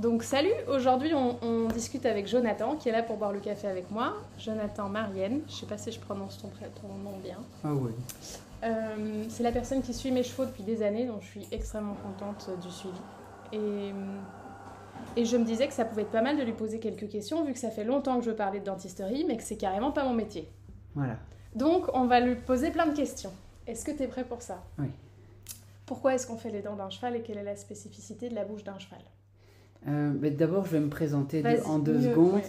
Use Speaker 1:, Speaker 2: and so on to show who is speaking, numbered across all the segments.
Speaker 1: Donc salut, aujourd'hui on discute avec Jonathan qui est là pour boire le café avec moi. Jonathan Marienne, je sais pas si je prononce ton nom bien.
Speaker 2: Ah oui.
Speaker 1: C'est la personne qui suit mes chevaux depuis des années, donc je suis extrêmement contente du suivi. Et je me disais que ça pouvait être pas mal de lui poser quelques questions, vu que ça fait longtemps que je veux parler de dentisterie, mais que c'est carrément pas mon métier.
Speaker 2: Voilà.
Speaker 1: Donc on va lui poser plein de questions. Est-ce que tu es prêt pour ça?
Speaker 2: Oui.
Speaker 1: Pourquoi est-ce qu'on fait les dents d'un cheval et quelle est la spécificité de la bouche d'un cheval?
Speaker 2: D'abord, je vais me présenter en deux
Speaker 1: mieux,
Speaker 2: secondes.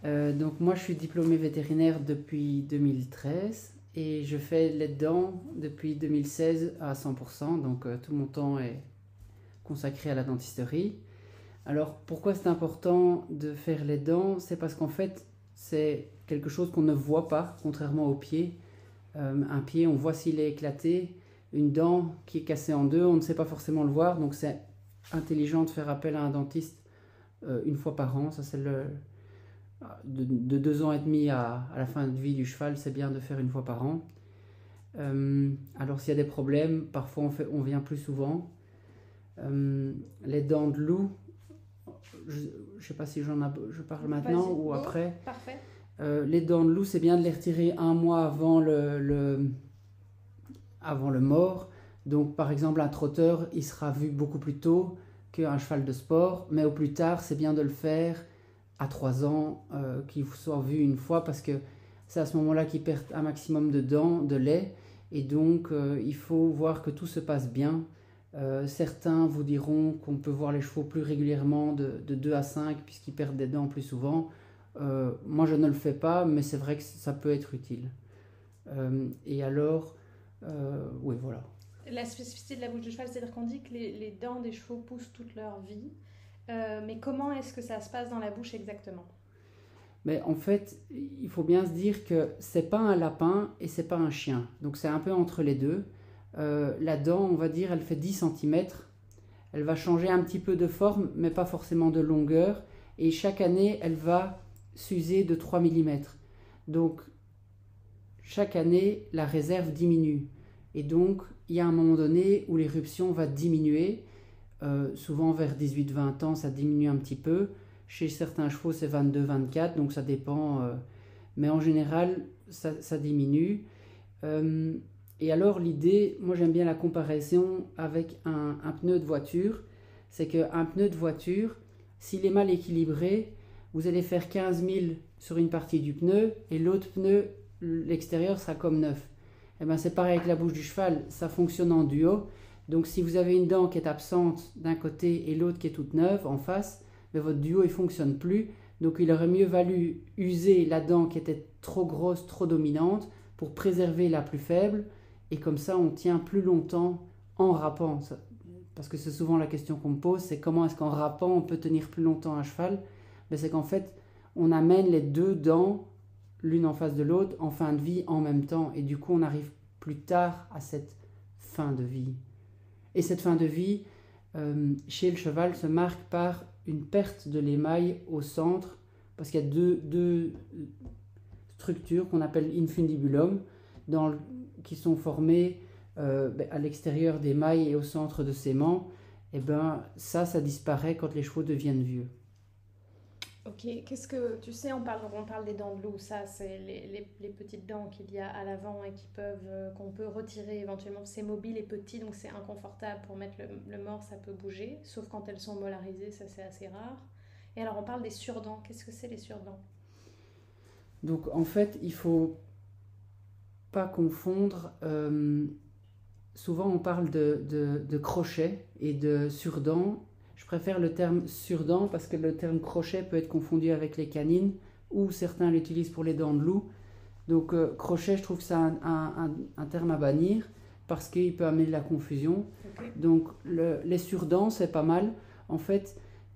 Speaker 1: Ouais.
Speaker 2: Donc moi, je suis diplômée vétérinaire depuis 2013 et je fais les dents depuis 2016 à 100%. Donc tout mon temps est consacré à la dentisterie. Alors pourquoi c'est important de faire les dents? C'est parce qu'en fait, c'est quelque chose qu'on ne voit pas, contrairement au pied. Un pied, on voit s'il est éclaté. Une dent qui est cassée en deux, on ne sait pas forcément le voir. Donc c'est intelligent de faire appel à un dentiste une fois par an. Ça, c'est de 2 ans et demi à la fin de vie du cheval, c'est bien de faire une fois par an. Alors s'il y a des problèmes, parfois on vient plus souvent. Les dents de loup, je ne sais pas si je parle maintenant ou après.
Speaker 1: Parfait.
Speaker 2: Les dents de loup, c'est bien de les retirer un mois avant avant le mort. Donc par exemple un trotteur, il sera vu beaucoup plus tôt qu'un cheval de sport, mais au plus tard c'est bien de le faire à 3 ans, qu'il soit vu une fois, parce que c'est à ce moment-là qu'ils perdent un maximum de dents, de lait, et donc il faut voir que tout se passe bien. Certains vous diront qu'on peut voir les chevaux plus régulièrement de 2 à 5 puisqu'ils perdent des dents plus souvent. Moi je ne le fais pas, mais c'est vrai que ça peut être utile. Et alors, oui, voilà.
Speaker 1: La spécificité de la bouche du cheval, c'est-à-dire qu'on dit que les dents des chevaux poussent toute leur vie. Mais comment est-ce que ça se passe dans la bouche exactement?
Speaker 2: Mais en fait, il faut bien se dire que c'est pas un lapin et c'est pas un chien. Donc c'est un peu entre les deux. La dent, on va dire, elle fait 10 cm. Elle va changer un petit peu de forme, mais pas forcément de longueur. Et chaque année, elle va s'user de 3 mm. Donc chaque année, la réserve diminue. Et donc, il y a un moment donné où l'éruption va diminuer. Souvent vers 18-20 ans, ça diminue un petit peu. Chez certains chevaux, c'est 22-24, donc ça dépend. Mais en général, ça diminue. Et alors, l'idée, moi j'aime bien la comparaison avec un pneu de voiture. C'est qu'un pneu de voiture, s'il est mal équilibré, vous allez faire 15 000 sur une partie du pneu et l'autre pneu, l'extérieur, sera comme neuf. Et bien c'est pareil avec la bouche du cheval, ça fonctionne en duo. Donc si vous avez une dent qui est absente d'un côté et l'autre qui est toute neuve en face, mais votre duo ne fonctionne plus. Donc il aurait mieux valu user la dent qui était trop grosse, trop dominante, pour préserver la plus faible. Et comme ça, on tient plus longtemps en râpant. Parce que c'est souvent la question qu'on me pose, c'est comment est-ce qu'en râpant, on peut tenir plus longtemps un cheval? Mais c'est qu'en fait, on amène les deux dents, l'une en face de l'autre, en fin de vie en même temps. Et du coup, on arrive plus tard à cette fin de vie. Et cette fin de vie, chez le cheval, se marque par une perte de l'émail au centre, parce qu'il y a deux structures qu'on appelle infundibulum, qui sont formées à l'extérieur des mailles et au centre de sément. Et ben ça disparaît quand les chevaux deviennent vieux.
Speaker 1: Ok, qu'est-ce que tu sais, on parle des dents de loup, ça c'est les petites dents qu'il y a à l'avant et qu'on peut retirer éventuellement. C'est mobile et petit, donc c'est inconfortable pour mettre le mors, ça peut bouger, sauf quand elles sont molarisées, ça c'est assez rare. Et alors on parle des surdents, qu'est-ce que c'est les surdents?
Speaker 2: Donc en fait, il faut pas confondre. Souvent on parle de crochet et de surdents. Je préfère le terme surdent parce que le terme crochet peut être confondu avec les canines, ou certains l'utilisent pour les dents de loup. Donc crochet, je trouve que c'est un terme à bannir parce qu'il peut amener de la confusion. Okay. Donc les surdents, c'est pas mal. En fait,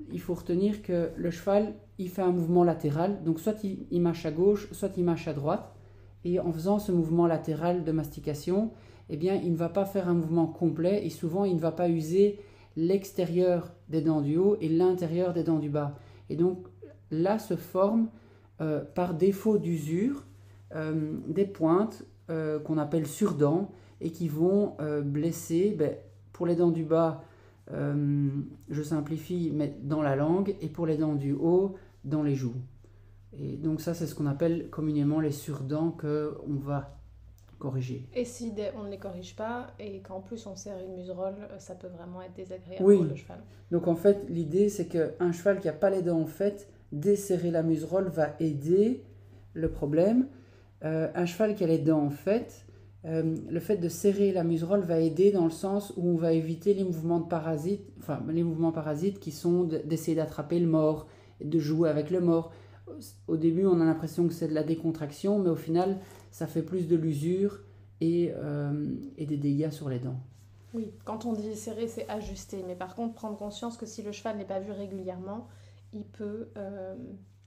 Speaker 2: il faut retenir que le cheval, il fait un mouvement latéral. Donc soit il mâche à gauche, soit il mâche à droite. Et en faisant ce mouvement latéral de mastication, eh bien, il ne va pas faire un mouvement complet et souvent, il ne va pas user l'extérieur des dents du haut et l'intérieur des dents du bas. Et donc, là se forment, par défaut d'usure, des pointes qu'on appelle surdents et qui vont blesser, pour les dents du bas, je simplifie, mais dans la langue, et pour les dents du haut, dans les joues. Et donc ça, c'est ce qu'on appelle communément les surdents qu'on va corriger.
Speaker 1: Et si on ne les corrige pas et qu'en plus on serre une muserolle, ça peut vraiment être désagréable
Speaker 2: Oui.
Speaker 1: pour le cheval.
Speaker 2: Donc en fait, l'idée, c'est qu'un cheval qui n'a pas les dents faites, desserrer la muserolle va aider le problème. Un cheval qui a les dents faites, le fait de serrer la muserolle va aider dans le sens où on va éviter les mouvements parasites qui sont d'essayer d'attraper le mors, de jouer avec le mors. Au début, on a l'impression que c'est de la décontraction, mais au final, ça fait plus de l'usure et des dégâts sur les dents.
Speaker 1: Oui, quand on dit serrer, c'est ajuster. Mais par contre, prendre conscience que si le cheval n'est pas vu régulièrement, il peut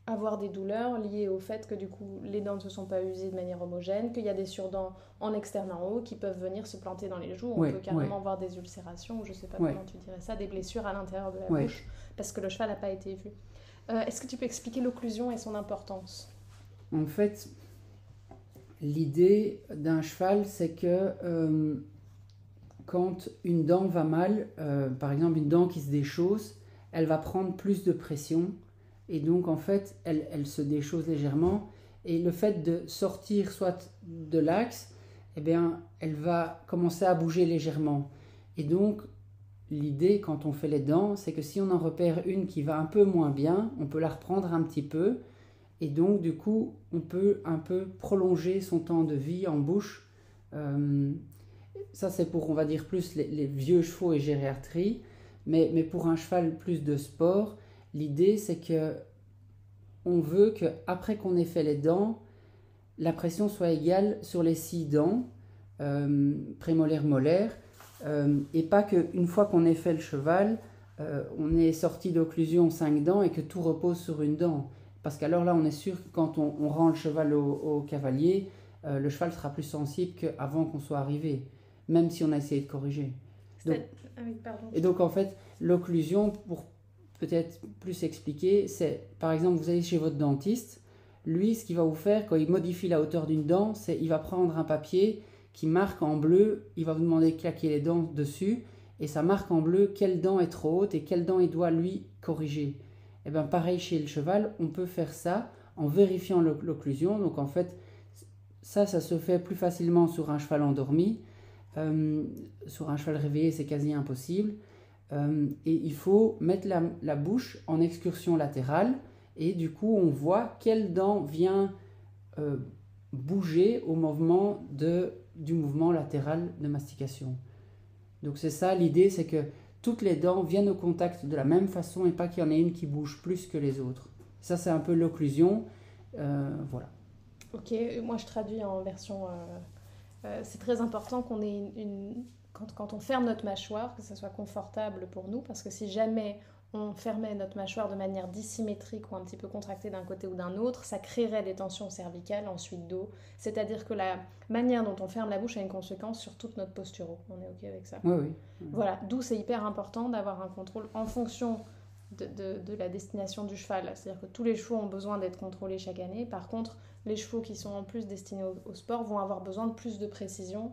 Speaker 1: avoir des douleurs liées au fait que du coup, les dents ne se sont pas usées de manière homogène, qu'il y a des surdents en externe en haut qui peuvent venir se planter dans les joues. On peut carrément voir des ulcérations, ou je ne sais pas comment tu dirais ça, des blessures à l'intérieur de la bouche, parce que le cheval n'a pas été vu. Est-ce que tu peux expliquer l'occlusion et son importance ?
Speaker 2: En fait, l'idée d'un cheval, c'est que quand une dent va mal, par exemple une dent qui se déchausse, elle va prendre plus de pression et donc en fait elle se déchausse légèrement et le fait de sortir soit de l'axe, eh bien elle va commencer à bouger légèrement. Et donc l'idée quand on fait les dents, c'est que si on en repère une qui va un peu moins bien, on peut la reprendre un petit peu et donc du coup on peut un peu prolonger son temps de vie en bouche. Ça c'est pour on va dire plus les vieux chevaux et gériatrie. Mais pour un cheval plus de sport, l'idée c'est que on veut qu'après qu'on ait fait les dents, la pression soit égale sur les 6 dents, prémolaires, molaires, et pas qu'une fois qu'on ait fait le cheval, on ait sorti d'occlusion 5 dents et que tout repose sur une dent. Parce qu'alors là, on est sûr que quand on rend le cheval au cavalier, le cheval sera plus sensible qu'avant qu'on soit arrivé, même si on a essayé de corriger. Donc, et donc en fait, l'occlusion, pour peut-être plus expliquer, c'est par exemple, vous allez chez votre dentiste, lui, ce qu'il va vous faire quand il modifie la hauteur d'une dent, c'est il va prendre un papier qui marque en bleu, il va vous demander de claquer les dents dessus, et ça marque en bleu quelle dent est trop haute et quelle dent il doit lui corriger. Et bien pareil chez le cheval, on peut faire ça en vérifiant l'occlusion. Donc en fait, ça se fait plus facilement sur un cheval endormi. Sur un cheval réveillé, c'est quasi impossible. Et il faut mettre la bouche en excursion latérale et du coup on voit quelle dent vient bouger au mouvement du mouvement latéral de mastication. Donc c'est ça l'idée, c'est que toutes les dents viennent au contact de la même façon et pas qu'il y en ait une qui bouge plus que les autres. Ça c'est un peu l'occlusion. Voilà.
Speaker 1: Ok, moi je traduis en version... c'est très important qu'on ait quand on ferme notre mâchoire, que ça soit confortable pour nous, parce que si jamais on fermait notre mâchoire de manière dissymétrique ou un petit peu contractée d'un côté ou d'un autre, ça créerait des tensions cervicales, ensuite dos. C'est-à-dire que la manière dont on ferme la bouche a une conséquence sur toute notre posture. On est ok avec ça ?
Speaker 2: Oui.
Speaker 1: Voilà, d'où c'est hyper important d'avoir un contrôle en fonction de la destination du cheval. C'est-à-dire que tous les chevaux ont besoin d'être contrôlés chaque année. Par contre, les chevaux qui sont en plus destinés au sport vont avoir besoin de plus de précision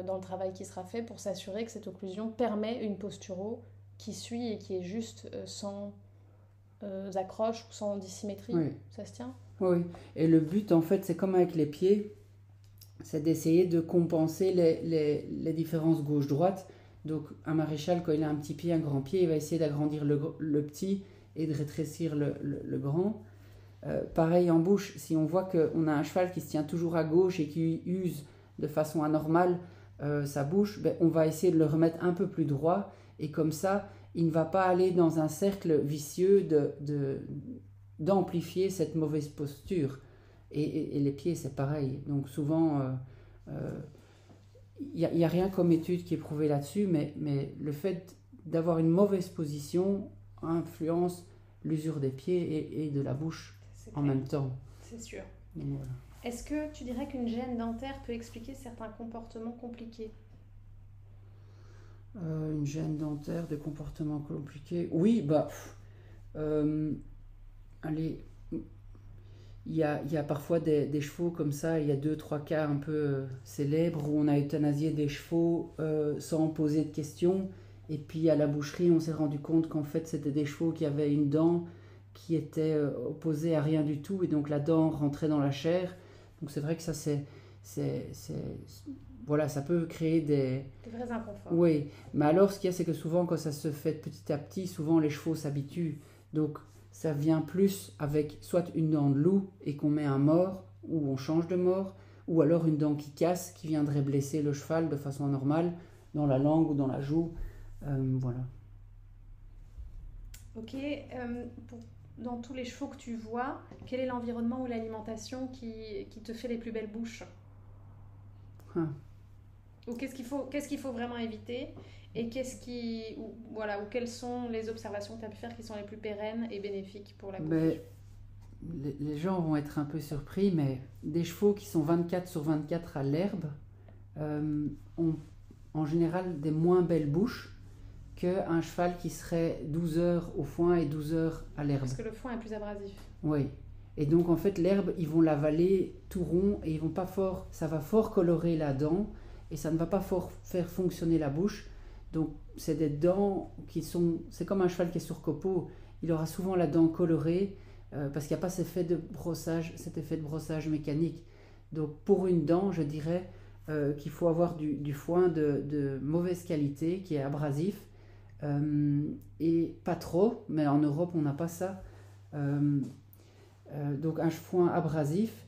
Speaker 1: dans le travail qui sera fait pour s'assurer que cette occlusion permet une posturo qui suit et qui est juste sans accroche ou sans dissymétrie.
Speaker 2: Oui.
Speaker 1: Ça se tient ?
Speaker 2: Oui, et le but en fait c'est comme avec les pieds, c'est d'essayer de compenser les différences gauche-droite. Donc un maréchal, quand il a un petit pied, un grand pied, il va essayer d'agrandir le petit et de rétrécir le grand. Pareil en bouche, si on voit qu'on a un cheval qui se tient toujours à gauche et qui use de façon anormale sa bouche, on va essayer de le remettre un peu plus droit et comme ça, il ne va pas aller dans un cercle vicieux d'amplifier cette mauvaise posture. Et les pieds, c'est pareil. Donc souvent... il n'y a rien comme étude qui est prouvée là-dessus, mais le fait d'avoir une mauvaise position influence l'usure des pieds et de la bouche en même temps.
Speaker 1: C'est sûr.
Speaker 2: Donc, voilà.
Speaker 1: Est-ce que tu dirais qu'une gêne dentaire peut expliquer certains comportements compliqués ?
Speaker 2: Une gêne dentaire, des comportements compliqués. Oui, allez... Il y a parfois des chevaux comme ça, il y a 2-3 cas un peu célèbres où on a euthanasié des chevaux sans poser de questions Et puis à la boucherie, on s'est rendu compte qu'en fait, c'était des chevaux qui avaient une dent qui était opposée à rien du tout, et donc la dent rentrait dans la chair. Donc c'est vrai que ça, voilà, ça peut créer
Speaker 1: des vrais inconforts.
Speaker 2: Oui, mais alors ce qu'il y a, c'est que souvent, quand ça se fait petit à petit, souvent les chevaux s'habituent. Donc ça vient plus avec soit une dent de loup et qu'on met un mors, ou on change de mors, ou alors une dent qui casse, qui viendrait blesser le cheval de façon normale, dans la langue ou dans la joue. Voilà.
Speaker 1: Ok, dans tous les chevaux que tu vois, quel est l'environnement ou l'alimentation qui te fait les plus belles bouches? Ou qu'est-ce qu'il faut vraiment éviter? Et voilà, ou quelles sont les observations que tu as pu faire qui sont les plus pérennes et bénéfiques pour la bouche?
Speaker 2: Les gens vont être un peu surpris, mais des chevaux qui sont 24/24 à l'herbe ont en général des moins belles bouches qu'un cheval qui serait 12 heures au foin et 12 heures à l'herbe.
Speaker 1: Parce que le foin est plus abrasif.
Speaker 2: Oui. Et donc en fait l'herbe, ils vont l'avaler tout rond et ils vont pas fort, ça va fort colorer la dent et ça ne va pas fort faire fonctionner la bouche. Donc c'est des dents c'est comme un cheval qui est sur copeaux, il aura souvent la dent colorée parce qu'il n'y a pas cet effet de brossage mécanique. Donc pour une dent, je dirais qu'il faut avoir du foin de mauvaise qualité qui est abrasif. Et pas trop, mais en Europe on n'a pas ça. Donc un foin abrasif,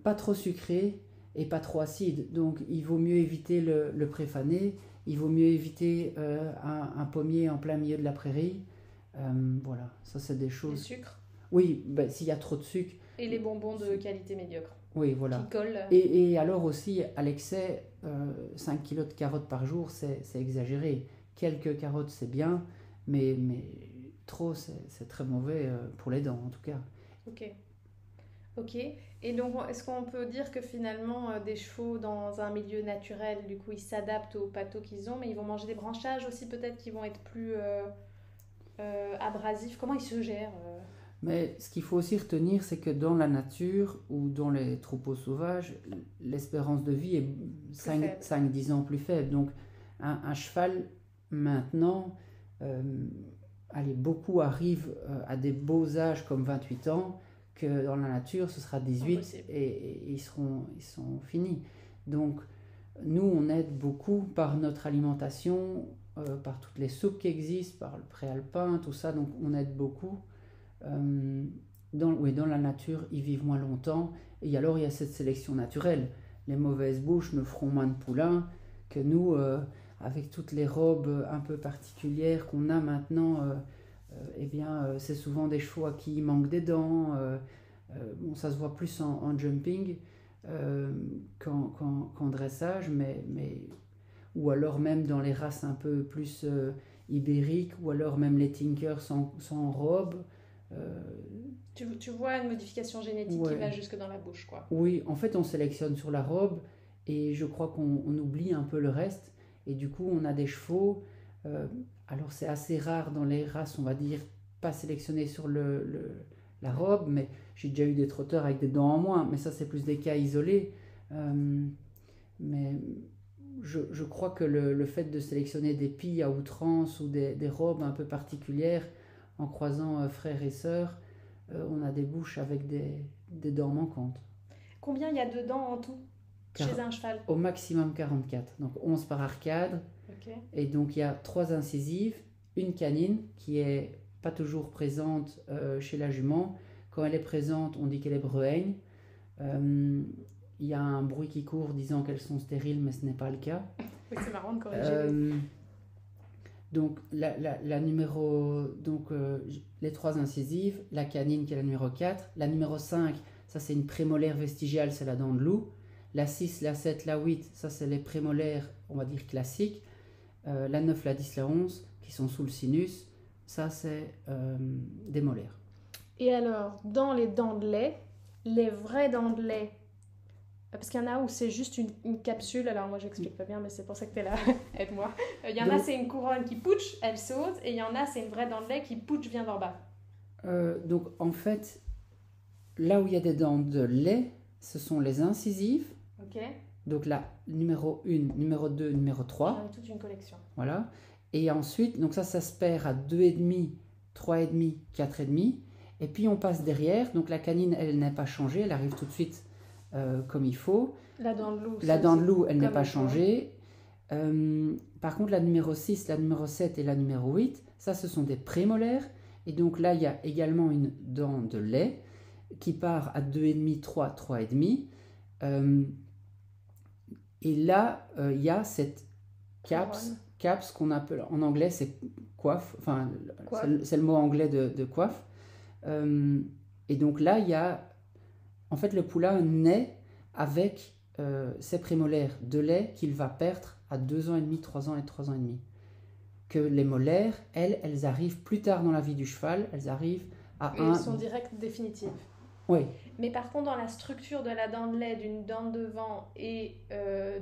Speaker 2: pas trop sucré et pas trop acide. Donc il vaut mieux éviter le préfané, il vaut mieux éviter un pommier en plein milieu de la prairie. Voilà, ça c'est des choses.
Speaker 1: Le sucre?
Speaker 2: Oui, s'il y a trop de sucre.
Speaker 1: Et les bonbons de qualité médiocre.
Speaker 2: Oui, voilà.
Speaker 1: Qui collent.
Speaker 2: Et alors aussi, à l'excès, 5 kilos de carottes par jour, c'est exagéré. Quelques carottes, c'est bien, mais trop, c'est très mauvais pour les dents, en tout cas.
Speaker 1: Ok. Et donc, est-ce qu'on peut dire que finalement, des chevaux dans un milieu naturel, du coup, ils s'adaptent au pâteau qu'ils ont, mais ils vont manger des branchages aussi, peut-être, qui vont être plus abrasifs? Comment ils se gèrent
Speaker 2: Mais ce qu'il faut aussi retenir, c'est que dans la nature ou dans les troupeaux sauvages, l'espérance de vie est 5-10 ans plus faible. Donc, un cheval, maintenant, beaucoup arrivent à des beaux âges comme 28 ans, que dans la nature, ce sera 18 et ils sont finis. Donc, nous, on aide beaucoup par notre alimentation, par toutes les soupes qui existent, par le préalpin, tout ça. Donc, on aide beaucoup. Dans la nature, ils vivent moins longtemps. Et alors, il y a cette sélection naturelle. Les mauvaises bouches ne feront moins de poulains que nous, avec toutes les robes un peu particulières qu'on a maintenant. C'est souvent des chevaux à qui il manque des dents. Ça se voit plus en jumping qu'en dressage, ou alors même dans les races un peu plus ibériques, ou alors même les tinkers sans robe.
Speaker 1: Tu vois une modification génétique qui va jusque dans la bouche, quoi.
Speaker 2: Oui, en fait, on sélectionne sur la robe et je crois qu'on oublie un peu le reste. Et du coup, on a des chevaux. Alors, c'est assez rare dans les races, on va dire, pas sélectionnés sur la robe, mais j'ai déjà eu des trotteurs avec des dents en moins. Mais ça, c'est plus des cas isolés. Mais je crois que le fait de sélectionner des pilles à outrance ou des robes un peu particulières, en croisant frères et sœurs, on a des bouches avec des dents manquantes.
Speaker 1: Combien il y a de dents en tout chez un cheval?
Speaker 2: Au maximum 44, donc 11 par arcade.
Speaker 1: Okay.
Speaker 2: Et donc il y a 3 incisives, une canine qui est pas toujours présente chez la jument. Quand elle est présente, on dit qu'elle est breuigne. Il y a un bruit qui court disant qu'elles sont stériles, mais ce n'est pas le cas.
Speaker 1: Oui, c'est marrant de corriger.
Speaker 2: Donc, les 3 incisives, la canine qui est la numéro 4, la numéro 5, ça c'est une prémolaire vestigiale, c'est la dent de loup. La 6, la 7, la 8, ça c'est les prémolaires, on va dire classiques. La 9, la 10, la 11, qui sont sous le sinus, ça c'est des molaires.
Speaker 1: Et alors, dans les dents de lait, les vraies dents de lait, parce qu'il y en a où c'est juste une capsule, alors moi j'explique pas bien, mais c'est pour ça que t'es là, aide-moi. Il y en a, c'est une couronne qui pouche, elle saute, et il y en a, c'est une vraie dent de lait qui pouche, vient d'en bas.
Speaker 2: Donc en fait, là où il y a des dents de lait, ce sont les incisives.
Speaker 1: Ok.
Speaker 2: Donc là, numéro 1, numéro 2, numéro 3.
Speaker 1: J'en ai toute une collection.
Speaker 2: Voilà. Et ensuite, donc ça se perd à 2,5, 3,5, 4,5. Et puis on passe derrière, donc la canine, elle n'est pas changée, elle arrive tout de suite comme il faut.
Speaker 1: La dent de loup.
Speaker 2: La dent de loup, elle n'est
Speaker 1: comme
Speaker 2: pas
Speaker 1: il faut.
Speaker 2: changée. Par contre, la numéro 6, la numéro 7 et la numéro 8, ça, ce sont des prémolaires. Et donc là, il y a également une dent de lait qui part à 2,5, 3, 3,5. Et là, il y a cette caps qu'on appelle, en anglais, c'est coiffe. Enfin, c'est le mot anglais de coiffe. Et donc là, il y a... En fait, le poulain naît avec ses prémolaires de lait qu'il va perdre à 2 ans et demi, 3 ans et 3 ans et demi. Que les molaires, elles arrivent plus tard dans la vie du cheval, elles arrivent à
Speaker 1: elles sont directes, définitives.
Speaker 2: Oui.
Speaker 1: Mais par contre, dans la structure de la dent de lait, d'une dent de devant et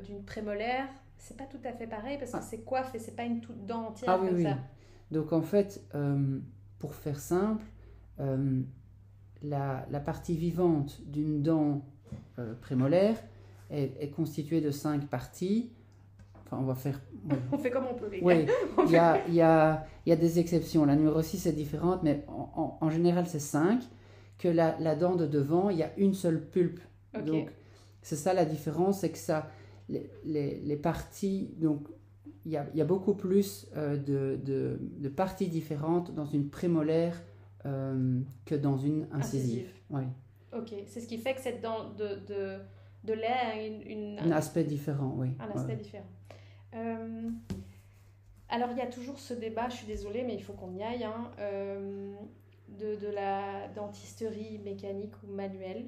Speaker 1: d'une prémolaire, c'est pas tout à fait pareil parce que c'est coiffe et c'est pas une toute dent entière comme ça.
Speaker 2: Donc en fait, pour faire simple, la partie vivante d'une dent prémolaire est constituée de 5 parties. Enfin, on va faire...
Speaker 1: On fait comme on peut, les gars.
Speaker 2: Oui, il y a des exceptions. La numéro 6 est différente, mais en général, c'est 5. Que la dent de devant, il y a une seule pulpe.
Speaker 1: Okay.
Speaker 2: Donc, c'est ça la différence, c'est que ça, les parties... Donc, il y a beaucoup plus de parties différentes dans une prémolaire que dans une incisive. Oui.
Speaker 1: Ok, c'est ce qui fait que cette dent de lait a
Speaker 2: un aspect différent, oui.
Speaker 1: Un aspect différent. Alors, il y a toujours ce débat, je suis désolée, mais il faut qu'on y aille, hein, de la dentisterie mécanique ou manuelle,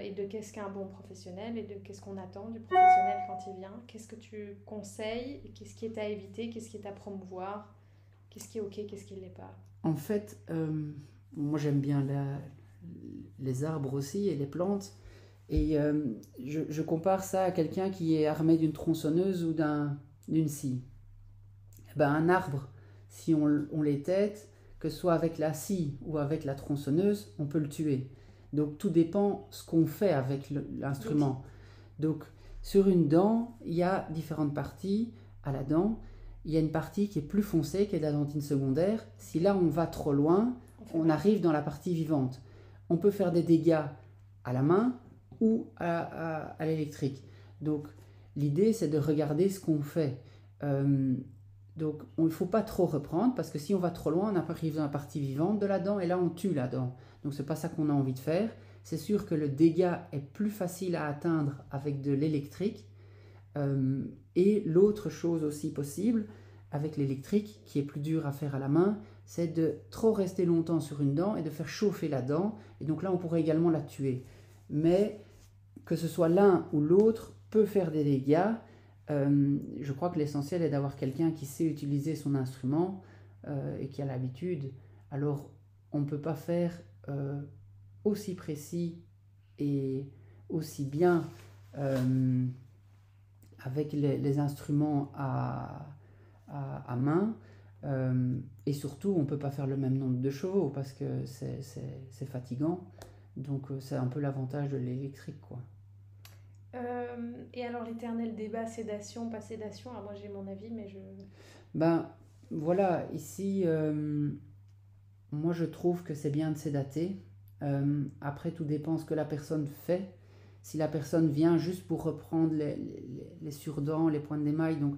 Speaker 1: et de qu'est-ce qu'un bon professionnel et de qu'est-ce qu'on attend du professionnel quand il vient. Qu'est-ce que tu conseilles? Qu'est-ce qui est à éviter? Qu'est-ce qui est à promouvoir? Qu'est-ce qui est ok? Qu'est-ce qui ne l'est pas?
Speaker 2: En fait, moi j'aime bien les arbres aussi et les plantes. Et je compare ça à quelqu'un qui est armé d'une tronçonneuse ou d'une scie. Ben, un arbre, si on les tête, que ce soit avec la scie ou avec la tronçonneuse, on peut le tuer. Donc tout dépend ce qu'on fait avec l'instrument. Donc sur une dent, il y a différentes parties à la dent. Il y a une partie qui est plus foncée, qui est la dentine secondaire. Si là on va trop loin, on arrive dans la partie vivante. On peut faire des dégâts à la main ou à l'électrique. Donc l'idée c'est de regarder ce qu'on fait. Donc il ne faut pas trop reprendre parce que si on va trop loin, on arrive dans la partie vivante de la dent et là on tue la dent. Donc c'est pas ça qu'on a envie de faire. C'est sûr que le dégât est plus facile à atteindre avec de l'électrique. Et l'autre chose aussi possible avec l'électrique qui est plus dur à faire à la main, c'est de trop rester longtemps sur une dent et de faire chauffer la dent. Et donc là on pourrait également la tuer. Mais que ce soit l'un ou l'autre peut faire des dégâts. Je crois que l'essentiel est d'avoir quelqu'un qui sait utiliser son instrument et qui a l'habitude. Alors on ne peut pas faire aussi précis et aussi bien avec les instruments à main. Et surtout on ne peut pas faire le même nombre de chevaux parce que c'est fatigant. Donc c'est un peu l'avantage de l'électrique, quoi.
Speaker 1: Et alors l'éternel débat sédation, pas sédation, alors moi j'ai mon avis mais je...
Speaker 2: Ben voilà, ici moi je trouve que c'est bien de sédater. Après tout dépend ce que la personne fait. Si la personne vient juste pour reprendre les surdents, les pointes d'émail, donc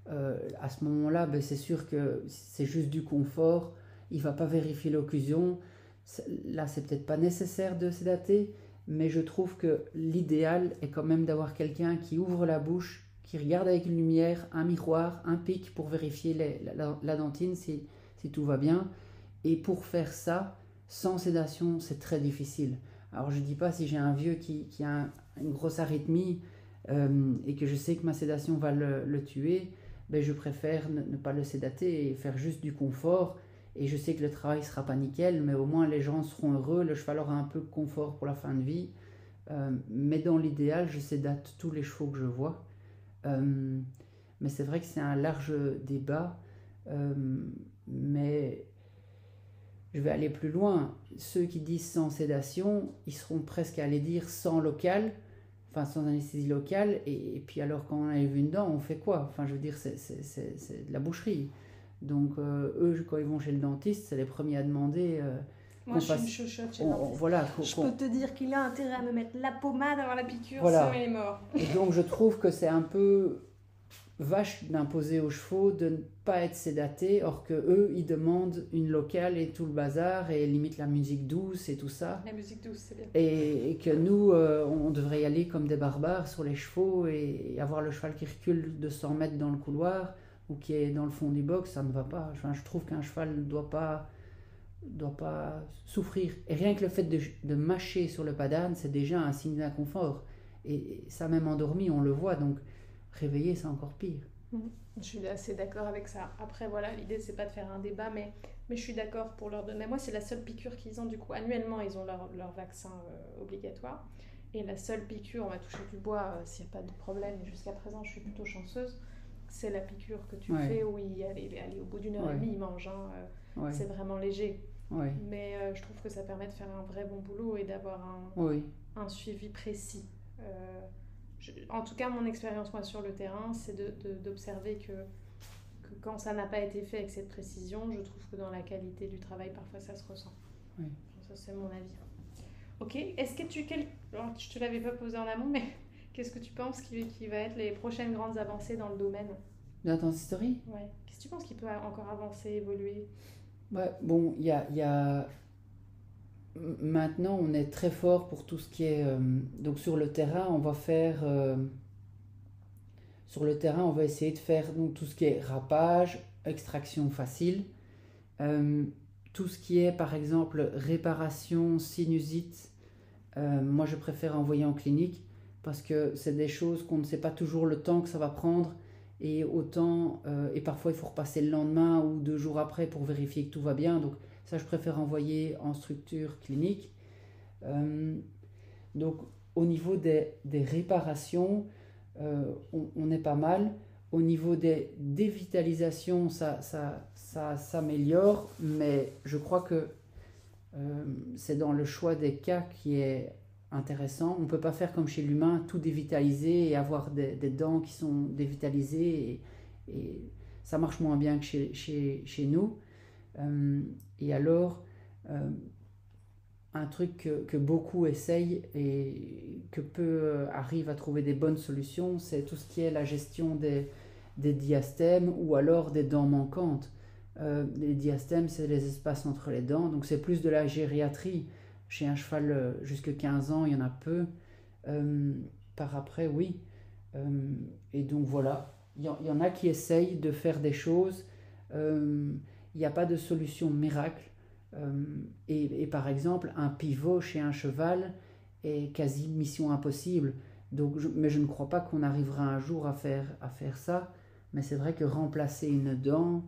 Speaker 2: à ce moment-là, ben, c'est sûr que c'est juste du confort, il ne va pas vérifier l'occlusion. Là c'est peut-être pas nécessaire de sédater. Mais je trouve que l'idéal est quand même d'avoir quelqu'un qui ouvre la bouche, qui regarde avec une lumière, un miroir, un pic pour vérifier la dentine si tout va bien. Et pour faire ça, sans sédation, c'est très difficile. Alors je ne dis pas si j'ai un vieux qui a une grosse arythmie et que je sais que ma sédation va le tuer, ben je préfère ne pas le sédater et faire juste du confort. Et je sais que le travail ne sera pas nickel, mais au moins les gens seront heureux, le cheval aura un peu de confort pour la fin de vie. Mais dans l'idéal, je sédate tous les chevaux que je vois. Mais c'est vrai que c'est un large débat. Mais je vais aller plus loin. Ceux qui disent sans sédation, ils seront presque à aller dire sans local, enfin sans anesthésie locale. Et puis alors quand on a vu une dent, on fait quoi? Enfin je veux dire, c'est de la boucherie. Donc eux, quand ils vont chez le dentiste, c'est les premiers à demander
Speaker 1: Moi, je suis une chochotte chez le dentiste.
Speaker 2: voilà,
Speaker 1: je peux te dire qu'il a intérêt à me mettre la pommade avant la piqûre,
Speaker 2: voilà.
Speaker 1: sinon il est mort.
Speaker 2: Et donc je trouve que c'est un peu vache d'imposer aux chevaux de ne pas être sédatés, or que eux ils demandent une locale et tout le bazar et limite la musique douce et tout ça.
Speaker 1: La musique douce, c'est bien.
Speaker 2: Et que nous on devrait y aller comme des barbares sur les chevaux et avoir le cheval qui recule de 100 mètres dans le couloir ou qui est dans le fond du box, ça ne va pas. Enfin, je trouve qu'un cheval ne doit pas souffrir. Et rien que le fait de mâcher sur le pas d'âne, c'est déjà un signe d'inconfort. Et ça même endormi, on le voit, donc réveillé, c'est encore pire.
Speaker 1: Je suis assez d'accord avec ça. Après, voilà, l'idée, c'est pas de faire un débat, mais je suis d'accord pour leur donner. Moi, c'est la seule piqûre qu'ils ont, du coup. Annuellement, ils ont leur vaccin obligatoire. Et la seule piqûre, on va toucher du bois s'il n'y a pas de problème, et jusqu'à présent, je suis plutôt chanceuse, c'est la piqûre que tu fais où aller au bout d'une heure et demie, ils mangent. C'est vraiment léger. Mais je trouve que ça permet de faire un vrai bon boulot et d'avoir un suivi précis. En tout cas, mon expérience moi sur le terrain, c'est d'observer que quand ça n'a pas été fait avec cette précision, je trouve que dans la qualité du travail, parfois ça se ressent. Ça, c'est mon avis. Ok, est-ce que alors, je te l'avais pas posé en amont, mais qu'est-ce que tu penses qui va être les prochaines grandes avancées dans le domaine
Speaker 2: de la dentisterie?
Speaker 1: Ouais. Qu'est-ce que tu penses qui peut encore avancer, évoluer?
Speaker 2: Bon, il y a maintenant, on est très fort pour tout ce qui est... donc sur le terrain, on va faire... sur le terrain, on va essayer de faire donc, tout ce qui est rapage, extraction facile. Tout ce qui est, par exemple, réparation, sinusite, moi, je préfère envoyer en clinique parce que c'est des choses qu'on ne sait pas toujours le temps que ça va prendre. Et parfois, il faut repasser le lendemain ou 2 jours après pour vérifier que tout va bien. Donc, ça, je préfère envoyer en structure clinique. Donc, au niveau des réparations, on est pas mal. Au niveau des dévitalisations, ça s'améliore, mais je crois que c'est dans le choix des cas qui est intéressant. On ne peut pas faire comme chez l'humain, tout dévitaliser et avoir des dents qui sont dévitalisées. Et ça marche moins bien que chez nous. Et alors, un truc que beaucoup essayent et que peu arrivent à trouver des bonnes solutions, c'est tout ce qui est la gestion des diastèmes ou alors des dents manquantes. Les diastèmes, c'est les espaces entre les dents, donc c'est plus de la gériatrie. Chez un cheval jusqu'à 15 ans, il y en a peu. Par après, oui. Et donc voilà, il y en a qui essayent de faire des choses. Il n'y a pas de solution miracle. Et par exemple, un pivot chez un cheval est quasi mission impossible. Donc, mais je ne crois pas qu'on arrivera un jour à faire ça. Mais c'est vrai que remplacer une dent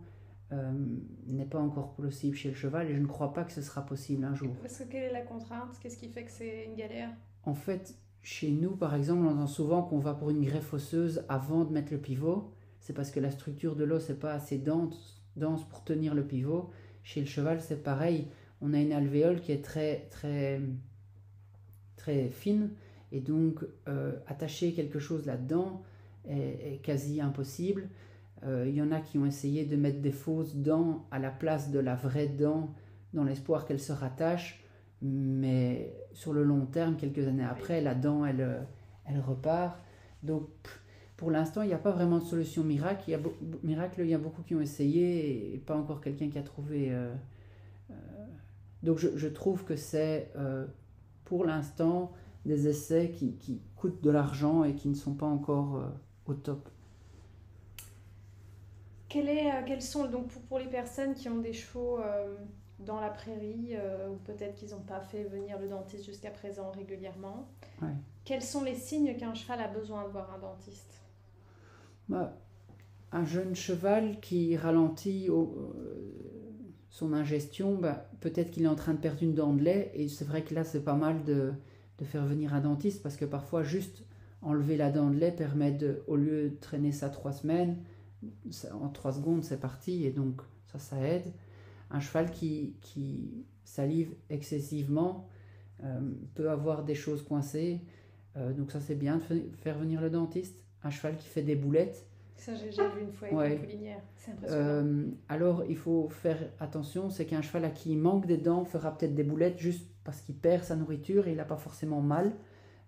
Speaker 2: n'est pas encore possible chez le cheval et je ne crois pas que ce sera possible un jour.
Speaker 1: Parce que quelle est la contrainte? Qu'est-ce qui fait que c'est une galère?
Speaker 2: En fait, chez nous, par exemple, on entend souvent qu'on va pour une greffe osseuse avant de mettre le pivot. C'est parce que la structure de l'os n'est pas assez dense pour tenir le pivot. Chez le cheval, c'est pareil. On a une alvéole qui est très, très, très fine et donc attacher quelque chose là-dedans est quasi impossible. Il y en a qui ont essayé de mettre des fausses dents à la place de la vraie dent dans l'espoir qu'elle se rattache, mais sur le long terme, quelques années après, la dent, elle repart. Donc, pour l'instant, il n'y a pas vraiment de solution miracle. Il y a beaucoup qui ont essayé et pas encore quelqu'un qui a trouvé. Donc, je trouve que c'est, pour l'instant, des essais qui coûtent de l'argent et qui ne sont pas encore au top.
Speaker 1: Quels sont, donc pour les personnes qui ont des chevaux dans la prairie, ou peut-être qu'ils n'ont pas fait venir le dentiste jusqu'à présent régulièrement, quels sont les signes qu'un cheval a besoin de voir un dentiste?
Speaker 2: Un jeune cheval qui ralentit son ingestion, peut-être qu'il est en train de perdre une dent de lait, et c'est vrai que là c'est pas mal de faire venir un dentiste parce que parfois juste enlever la dent de lait permet au lieu de traîner ça 3 semaines, en 3 secondes c'est parti, et donc ça aide. Un cheval qui salive excessivement peut avoir des choses coincées, donc ça c'est bien de faire venir le dentiste. Un cheval qui fait des boulettes,
Speaker 1: Ça, j'ai vu une fois avec
Speaker 2: Ouais.
Speaker 1: une poulinière. C'est impressionnant.
Speaker 2: Alors, il faut faire attention, c'est qu'un cheval à qui il manque des dents fera peut-être des boulettes juste parce qu'il perd sa nourriture et il n'a pas forcément mal.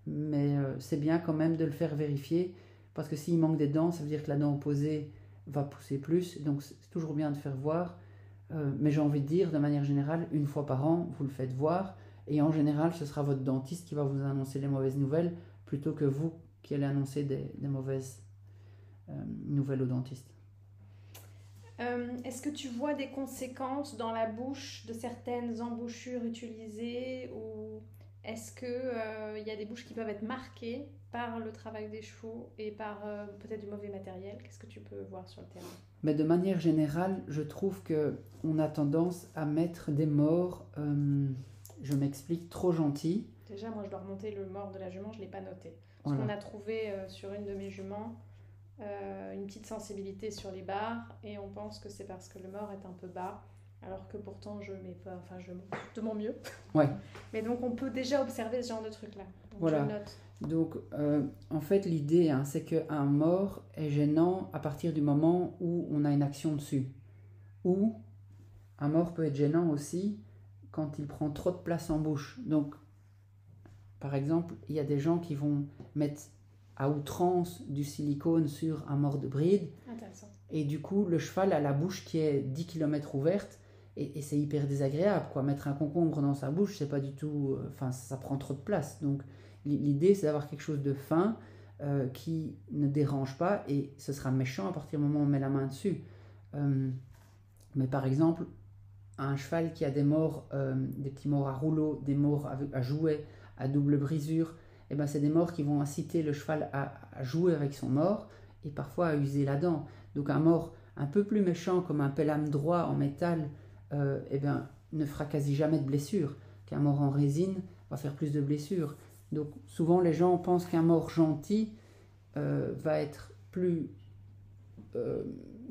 Speaker 2: Mais c'est bien quand même de le faire vérifier parce que s'il manque des dents, ça veut dire que la dent opposée va pousser plus. Donc, c'est toujours bien de faire voir. Mais j'ai envie de dire, de manière générale, une fois par an, vous le faites voir. Et en général, ce sera votre dentiste qui va vous annoncer les mauvaises nouvelles plutôt que vous qui allez annoncer des mauvaises nouvelles au dentiste.
Speaker 1: Est-ce que tu vois des conséquences dans la bouche de certaines embouchures utilisées ou est-ce que y a des bouches qui peuvent être marquées par le travail des chevaux et par peut-être du mauvais matériel? Qu'est-ce que tu peux voir sur le terrain?
Speaker 2: Mais de manière générale, je trouve que on a tendance à mettre des morts, je m'explique, trop gentils.
Speaker 1: Déjà, moi, je dois remonter le mort de la jument, je ne l'ai pas noté. Parce
Speaker 2: Voilà.
Speaker 1: qu'on a trouvé sur une de mes juments une petite sensibilité sur les barres et on pense que c'est parce que le mort est un peu bas, alors que pourtant je mets pas, enfin je monte de mon mieux.
Speaker 2: Ouais.
Speaker 1: Mais donc on peut déjà observer ce genre de truc là. Donc
Speaker 2: Voilà.
Speaker 1: je note.
Speaker 2: Donc, en fait, l'idée, c'est qu'un mort est gênant à partir du moment où on a une action dessus. Ou un mort peut être gênant aussi quand il prend trop de place en bouche. Donc, par exemple, il y a des gens qui vont mettre à outrance du silicone sur un mort de bride.
Speaker 1: Intéressant.
Speaker 2: Et du coup, le cheval a la bouche qui est 10 km ouverte. Et c'est hyper désagréable, quoi. Mettre un concombre dans sa bouche, c'est pas du tout... Enfin, ça prend trop de place. Donc, l'idée, c'est d'avoir quelque chose de fin qui ne dérange pas. Et ce sera méchant à partir du moment où on met la main dessus. Mais par exemple, un cheval qui a des morts, des petits morts à rouleau, des morts à jouet, à double brisure, et ben c'est des morts qui vont inciter le cheval à jouer avec son mort et parfois à user la dent. Donc un mort un peu plus méchant comme un pelham droit en métal ne fera quasi jamais de blessure. Qu'un mort en résine va faire plus de blessures. Donc souvent les gens pensent qu'un mort gentil va être plus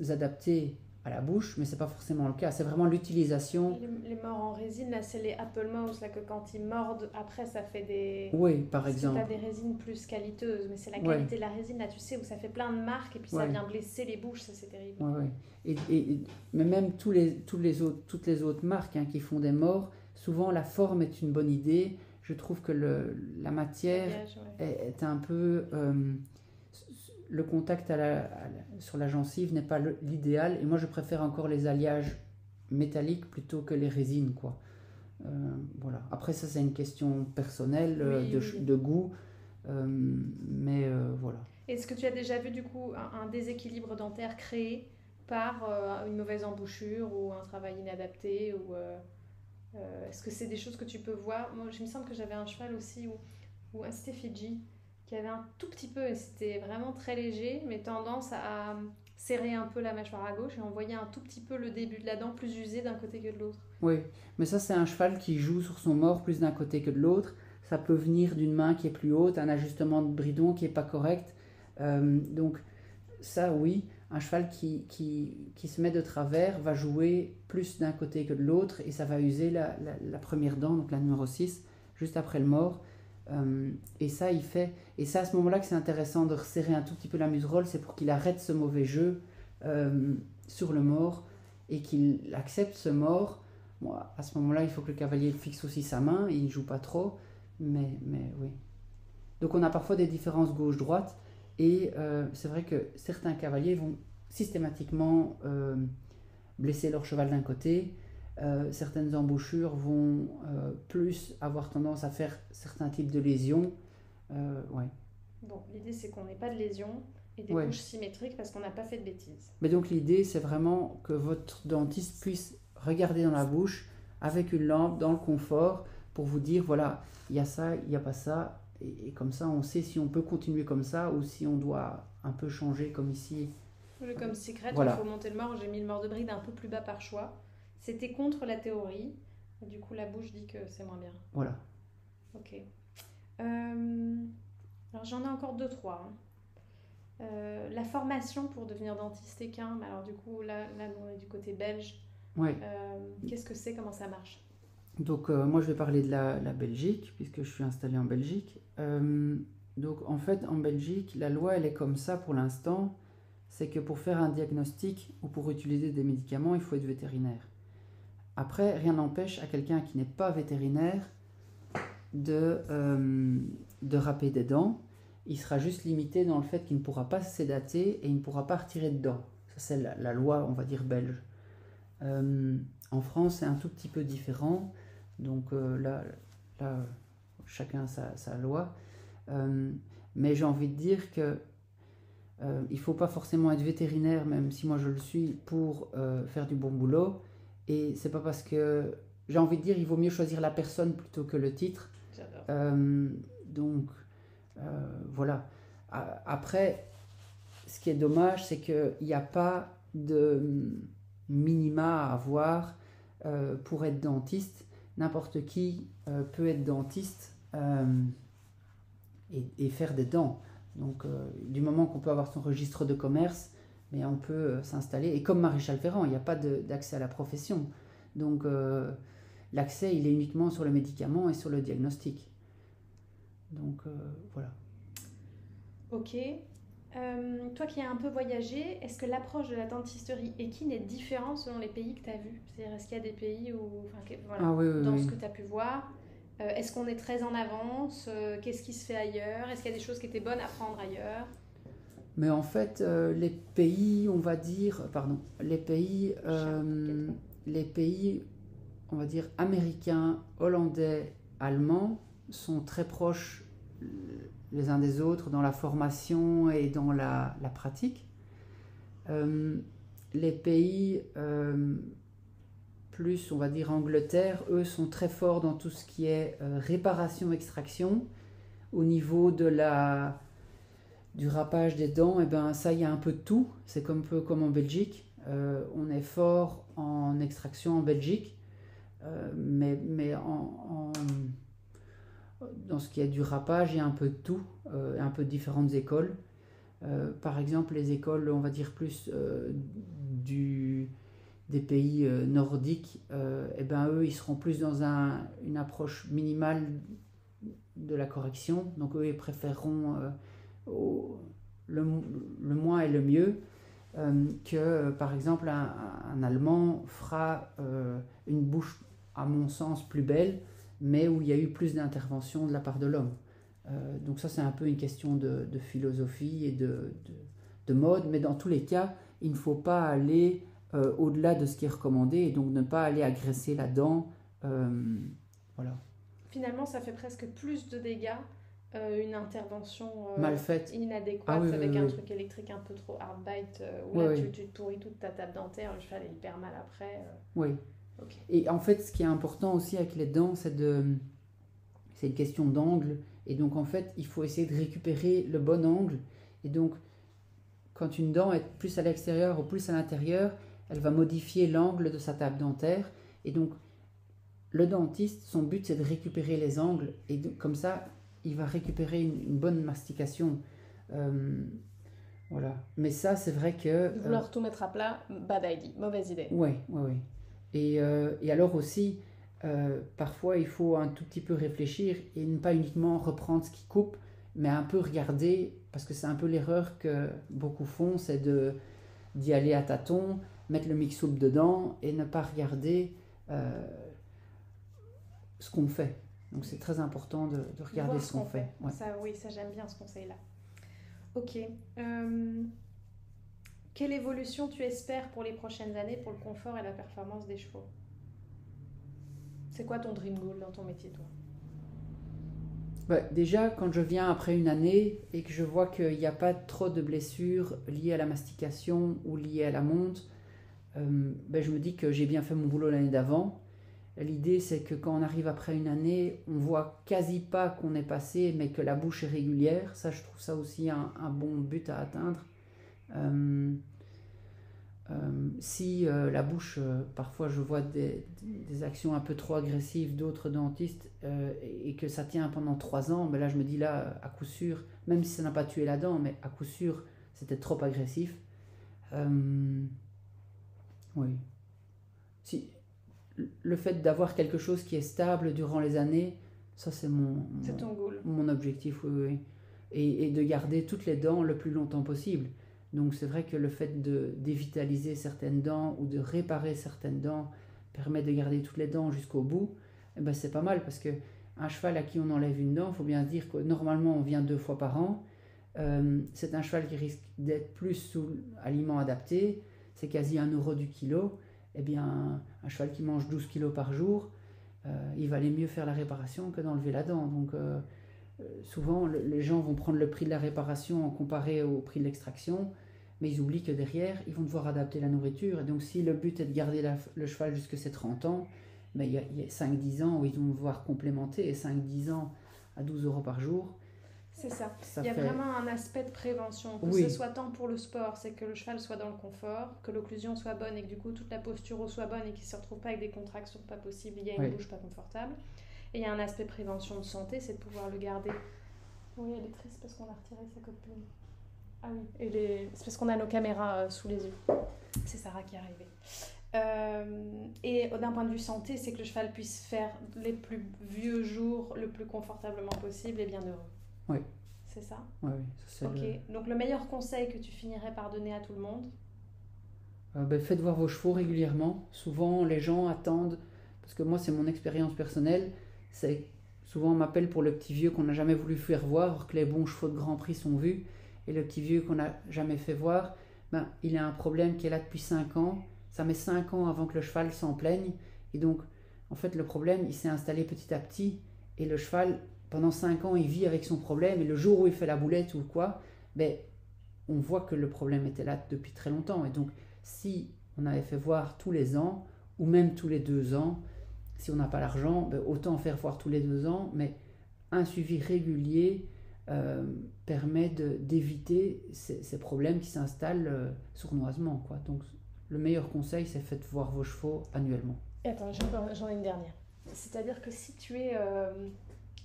Speaker 2: adapté à la bouche, mais c'est pas forcément le cas. C'est vraiment l'utilisation.
Speaker 1: Les morts en résine, là, c'est les apple mouse, là, que quand ils mordent, après, ça fait des...
Speaker 2: Oui, par exemple.
Speaker 1: Parce que t'as des résines plus qualiteuses, mais c'est la qualité de la résine, là, tu sais, où ça fait plein de marques, et puis ça vient blesser les bouches, ça, c'est terrible.
Speaker 2: Mais même toutes les autres marques qui font des morts, souvent, la forme est une bonne idée. Je trouve que la matière est un peu... le contact sur la gencive n'est pas l'idéal et moi je préfère encore les alliages métalliques plutôt que les résines quoi. Voilà. Après ça c'est une question personnelle de goût mais voilà.
Speaker 1: Est-ce que tu as déjà vu du coup un déséquilibre dentaire créé par une mauvaise embouchure ou un travail inadapté ou est-ce que c'est des choses que tu peux voir? Moi je me semble que j'avais un cheval aussi ou un Fidji qui avait un tout petit peu, et c'était vraiment très léger, mais tendance à serrer un peu la mâchoire à gauche, et on voyait un tout petit peu le début de la dent plus usé d'un côté que de l'autre.
Speaker 2: Oui, mais ça c'est un cheval qui joue sur son mort plus d'un côté que de l'autre. Ça peut venir d'une main qui est plus haute, un ajustement de bridon qui n'est pas correct. Donc ça oui, un cheval qui se met de travers va jouer plus d'un côté que de l'autre, et ça va user la première dent, donc la numéro 6, juste après le mort. Et ça à ce moment là que c'est intéressant de resserrer un tout petit peu la muserolle, c'est pour qu'il arrête ce mauvais jeu sur le mort et qu'il accepte ce mort. Bon, à ce moment là il faut que le cavalier fixe aussi sa main et il ne joue pas trop, mais oui. Donc on a parfois des différences gauche-droite et c'est vrai que certains cavaliers vont systématiquement blesser leur cheval d'un côté. Certaines embouchures vont plus avoir tendance à faire certains types de lésions.
Speaker 1: Bon, l'idée c'est qu'on n'ait pas de lésions et des bouches symétriques parce qu'on n'a pas fait de bêtises.
Speaker 2: Mais donc l'idée c'est vraiment que votre dentiste puisse regarder dans la bouche avec une lampe dans le confort pour vous dire voilà, il y a ça, il n'y a pas ça, et comme ça on sait si on peut continuer comme ça ou si on doit un peu changer comme ici.
Speaker 1: Comme secret, il faut monter le mort. J'ai mis le mort de bride un peu plus bas par choix. C'était contre la théorie. Du coup, la bouche dit que c'est moins bien.
Speaker 2: Voilà.
Speaker 1: Ok. Alors, j'en ai encore 2-3. La formation pour devenir dentiste équin. Alors, du coup, là on est du côté belge.
Speaker 2: Ouais.
Speaker 1: Qu'est-ce que c'est? Comment ça marche?
Speaker 2: Donc, moi, je vais parler de la Belgique, puisque je suis installée en Belgique. Donc, en fait, en Belgique, la loi, elle est comme ça pour l'instant. c'est que pour faire un diagnostic ou pour utiliser des médicaments, il faut être vétérinaire. Après, rien n'empêche à quelqu'un qui n'est pas vétérinaire de râper des dents. Il sera juste limité dans le fait qu'il ne pourra pas sédater et il ne pourra pas retirer de dents. Ça, c'est la loi, on va dire, belge. En France, c'est un tout petit peu différent. Donc là, chacun sa loi. Mais j'ai envie de dire que il ne faut pas forcément être vétérinaire, même si moi je le suis, pour faire du bon boulot. Et c'est pas parce que... J'ai envie de dire, il vaut mieux choisir la personne plutôt que le titre.
Speaker 1: J'adore.
Speaker 2: Donc, voilà. Après, ce qui est dommage, c'est qu'il n'y a pas de minima à avoir pour être dentiste. N'importe qui peut être dentiste et faire des dents. Donc, du moment qu'on peut avoir son registre de commerce, mais on peut s'installer. Et comme Maréchal Ferrand, il n'y a pas d'accès à la profession. Donc, l'accès, il est uniquement sur le médicament et sur le diagnostic. Donc, voilà.
Speaker 1: Ok. Toi qui as un peu voyagé, est-ce que l'approche de la dentisterie équine est différente selon les pays que tu as vus? C'est-à-dire, est-ce qu'il y a des pays où,
Speaker 2: Ah oui,
Speaker 1: dans
Speaker 2: oui.
Speaker 1: ce que tu as pu voir, est-ce qu'on est très en avance? Qu'est-ce qui se fait ailleurs? Est-ce qu'il y a des choses qui étaient bonnes à prendre ailleurs?
Speaker 2: Mais en fait, les pays, on va dire, les pays, on va dire, américains, hollandais, allemands, sont très proches les uns des autres dans la formation et dans la pratique. Les pays plus, on va dire, Angleterre, eux sont très forts dans tout ce qui est réparation-extraction. Au niveau du râpage des dents, et ben ça, il y a un peu de tout. C'est un peu comme en Belgique. On est fort en extraction en Belgique, mais dans ce qui est du râpage, il y a un peu de tout, un peu de différentes écoles. Par exemple, les écoles, on va dire plus des pays nordiques, et ben eux, ils seront plus dans une approche minimale de la correction. Donc eux, ils préféreront le moins et le mieux, que par exemple un Allemand fera une bouche, à mon sens, plus belle, mais où il y a eu plus d'intervention de la part de l'homme. Donc ça, c'est un peu une question de philosophie et de mode, mais dans tous les cas, il ne faut pas aller au-delà de ce qui est recommandé, et donc ne pas aller agresser la dent. Voilà.
Speaker 1: Finalement, ça fait presque plus de dégâts une intervention
Speaker 2: mal faite,
Speaker 1: inadéquate avec un truc électrique un peu trop hard bite, où là tu te pourris toute ta table dentaire, le cheval est hyper mal après.
Speaker 2: Oui.
Speaker 1: Okay.
Speaker 2: Et en fait, ce qui est important aussi avec les dents, c'est une question d'angle. Et donc, en fait, il faut essayer de récupérer le bon angle. Et donc, quand une dent est plus à l'extérieur ou plus à l'intérieur, elle va modifier l'angle de sa table dentaire. Et donc, le dentiste, son but, c'est de récupérer les angles. Et comme ça, il va récupérer une bonne mastication. Voilà. Mais ça, c'est vrai que...
Speaker 1: Vouloir tout mettre à plat, bad idea, mauvaise idée.
Speaker 2: Oui. Et alors aussi, parfois, il faut un tout petit peu réfléchir et ne pas uniquement reprendre ce qui coupe, mais un peu regarder, parce que c'est un peu l'erreur que beaucoup font, c'est d'y aller à tâtons, mettre le mix-up dedans et ne pas regarder ce qu'on fait. Donc c'est très important de regarder ce qu'on fait.
Speaker 1: Ouais. Ça j'aime bien ce conseil-là. Ok. Quelle évolution tu espères pour les prochaines années pour le confort et la performance des chevaux? C'est quoi ton dream goal dans ton métier, toi?
Speaker 2: Déjà, quand je viens après une année et que je vois qu'il n'y a pas trop de blessures liées à la mastication ou liées à la monte, je me dis que j'ai bien fait mon boulot l'année d'avant. L'idée, c'est que quand on arrive après une année, on voit quasi pas qu'on est passé, mais que la bouche est régulière. Ça, je trouve ça aussi un bon but à atteindre. Si la bouche, parfois je vois des actions un peu trop agressives d'autres dentistes et que ça tient pendant 3 ans, là je me dis là, à coup sûr, même si ça n'a pas tué la dent, mais à coup sûr, c'était trop agressif. Oui. Si, le fait d'avoir quelque chose qui est stable durant les années, ça c'est
Speaker 1: ton goal.
Speaker 2: Mon objectif, oui. Et de garder toutes les dents le plus longtemps possible. Donc c'est vrai que le fait de dévitaliser certaines dents ou de réparer certaines dents permet de garder toutes les dents jusqu'au bout, eh ben c'est pas mal parce que un cheval à qui on enlève une dent, il faut bien se dire que normalement on vient 2 fois par an. C'est un cheval qui risque d'être plus sous aliment adapté, c'est quasi 1 euro du kilo. Eh bien, un cheval qui mange 12 kilos par jour, il valait mieux faire la réparation que d'enlever la dent. Donc, souvent, les gens vont prendre le prix de la réparation comparé au prix de l'extraction, mais ils oublient que derrière, ils vont devoir adapter la nourriture. Et donc, si le but est de garder le cheval jusqu'à ses 30 ans, ben, il y a 5-10 ans où ils vont devoir complémenter, et 5-10 ans à 12 euros par jour.
Speaker 1: C'est ça. Il y a vraiment un aspect de prévention, que ce soit tant pour le sport, c'est que le cheval soit dans le confort, que l'occlusion soit bonne et que du coup toute la posture soit bonne et qu'il ne se retrouve pas avec des contractions pas possibles, il y a une bouche pas confortable. Et il y a un aspect prévention de santé, c'est de pouvoir le garder. Oui, elle est triste parce qu'on a retiré sa copine. Ah oui, c'est parce qu'on a nos caméras sous les yeux. C'est Sarah qui est arrivée. Et d'un point de vue santé, c'est que le cheval puisse faire les plus vieux jours le plus confortablement possible et bien heureux.
Speaker 2: Oui.
Speaker 1: C'est ça ?
Speaker 2: Oui.
Speaker 1: Ok. Donc le meilleur conseil que tu finirais par donner à tout le monde ?
Speaker 2: Faites voir vos chevaux régulièrement. Souvent, les gens attendent, parce que moi, c'est mon expérience personnelle, c'est souvent on m'appelle pour le petit vieux qu'on n'a jamais voulu faire voir, alors que les bons chevaux de Grand Prix sont vus, et le petit vieux qu'on n'a jamais fait voir, il a un problème qui est là depuis 5 ans. Ça met 5 ans avant que le cheval s'en plaigne. Et donc, en fait, le problème, il s'est installé petit à petit, et le cheval... Pendant 5 ans, il vit avec son problème et le jour où il fait la boulette ou quoi, on voit que le problème était là depuis très longtemps. Et donc, si on avait fait voir tous les ans ou même tous les 2 ans, si on n'a pas l'argent, autant faire voir tous les 2 ans, mais un suivi régulier permet d'éviter ces problèmes qui s'installent sournoisement, quoi. Donc, le meilleur conseil, c'est faites voir vos chevaux annuellement.
Speaker 1: Et attends, j'en ai une dernière. C'est-à-dire que si tu es...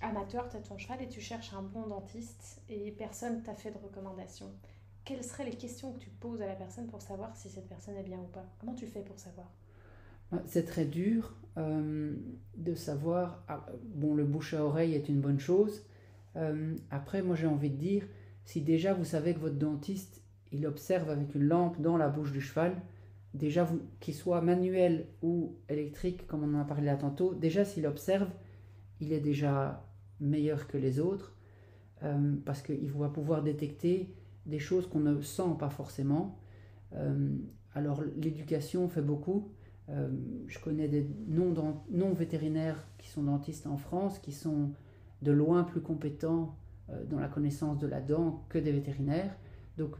Speaker 1: amateur, tu as ton cheval et tu cherches un bon dentiste et personne t'a fait de recommandation. Quelles seraient les questions que tu poses à la personne pour savoir si cette personne est bien ou pas ? Comment tu fais pour savoir ?
Speaker 2: C'est très dur de savoir. Le bouche à oreille est une bonne chose. Après, moi j'ai envie de dire, si déjà vous savez que votre dentiste il observe avec une lampe dans la bouche du cheval, déjà qu'il soit manuel ou électrique, comme on en a parlé là tantôt, déjà s'il observe, il est déjà meilleur que les autres parce qu'il va pouvoir détecter des choses qu'on ne sent pas forcément. Alors l'éducation fait beaucoup. Je connais des non-vétérinaires qui sont dentistes en France, qui sont de loin plus compétents dans la connaissance de la dent que des vétérinaires. Donc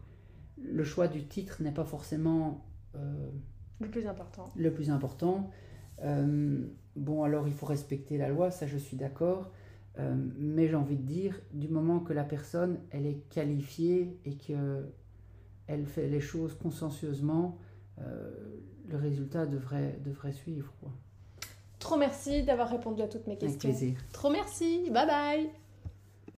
Speaker 2: le choix du titre n'est pas forcément
Speaker 1: le plus important.
Speaker 2: Alors il faut respecter la loi, ça je suis d'accord, mais j'ai envie de dire, du moment que la personne elle est qualifiée et qu'elle fait les choses consciencieusement, le résultat devrait suivre, quoi.
Speaker 1: Trop merci d'avoir répondu à toutes mes questions.
Speaker 2: Avec plaisir.
Speaker 1: Trop merci, bye bye.